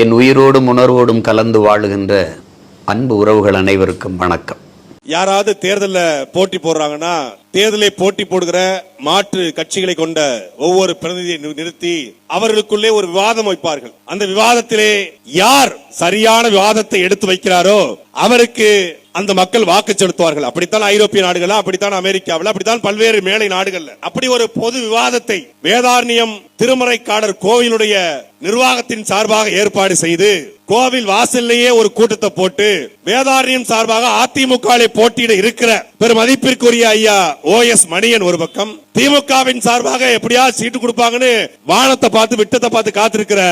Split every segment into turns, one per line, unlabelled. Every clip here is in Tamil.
என் உயிரோடும் உணர்வோடும் கலந்து வாழுகின்ற அன்பு உறவுகள் அனைவருக்கும் வணக்கம்.
யாராவது தேர்தல்ல போட்டி போடுறாங்கன்னா தேர்தலை போட்டி போடுகிற மாற்று கட்சிகளை கொண்ட ஒவ்வொரு பிரதிநிதியை நிறுத்தி அவர்களுக்குள்ளே ஒரு விவாதம் வைப்பார்கள். அந்த விவாதத்திலே யார் சரியான விவாதத்தை எடுத்து வைக்கிறாரோ அவருக்கு அந்த மக்கள் வாக்கு செலுத்துவார்கள். அப்படித்தான் ஐரோப்பிய நாடுகள், அப்படித்தான் அமெரிக்காவில், அப்படித்தான் பல்வேறு மேலை நாடுகள்ல அப்படி ஒரு பொது விவாதத்தை வேதாரண்யம் திருமறைக்காடர் கோவிலுடைய நிர்வாகத்தின் சார்பாக ஏற்பாடு செய்து கோவில் வாசல்லையே ஒரு கூட்டத்தை போட்டு வேதாரண்யம் சார்பாக அதிமுக போட்டியிட இருக்கிற பெருமதிப்பிற்குரிய ஐயா OS மணியன் ஒரு பக்கம், திமுகவின் சார்பாக எப்படியா சீட்டு கொடுப்பாங்கன்னு வானத்தை பார்த்து விட்டத்தை பார்த்து காத்திருக்கிற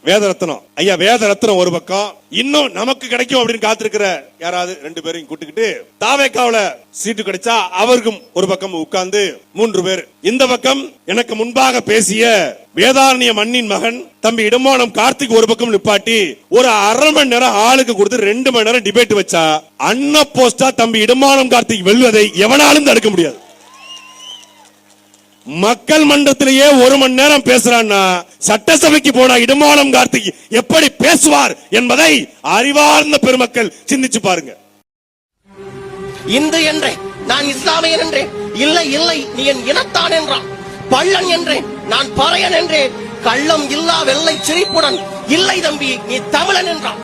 வேதரத்னம் ஐயா வேதரத்னம் ஒரு பக்கம், இன்னும் நமக்கு கிடைக்கும் அப்படின்னு காத்திருக்கிற யாராவது ரெண்டு பேரையும் கூட்டுக்கிட்டு தாவேக்காவுல சீட்டு கிடைச்சா அவருக்கும் ஒரு பக்கம் உட்கார்ந்து 3 பேர். இந்த பக்கம் எனக்கு முன்பாக பேசிய வேதாரண்ய மண்ணின் மகன் தம்பி இடமானம் கார்த்திக் ஒரு பக்கம் நிப்பாட்டி ஒரு 1/2 மணி நேரம் ஆளுக்கு கொடுத்து 2 மணி நேரம் டிபேட் வச்சா அன்ன போஸ்டா தம்பி இடமானம் கார்த்திக் வெல்வதை எவனாலும் தடுக்க முடியாது. மக்கள் மன்றத்திலேயே 1 மணி நேரம் பேசுறான்னா சட்டசபைக்கு போனா இடமானம் கார்த்திக் எப்படி பேசுவார் என்பதை அறிவார்ந்த பெருமக்கள் சிந்திச்சு பாருங்க.
இந்து என்றேன், நான் இஸ்லாமியன் என்றேன், இல்லை இல்லை நீ என் இனத்தான் என்றான். பள்ளன் என்றேன், நான் பறையன் என்றேன், கள்ளம் இல்லா வெள்ளை சிரிப்புடன் இல்லை தம்பி நீ தமிழன் என்றான்.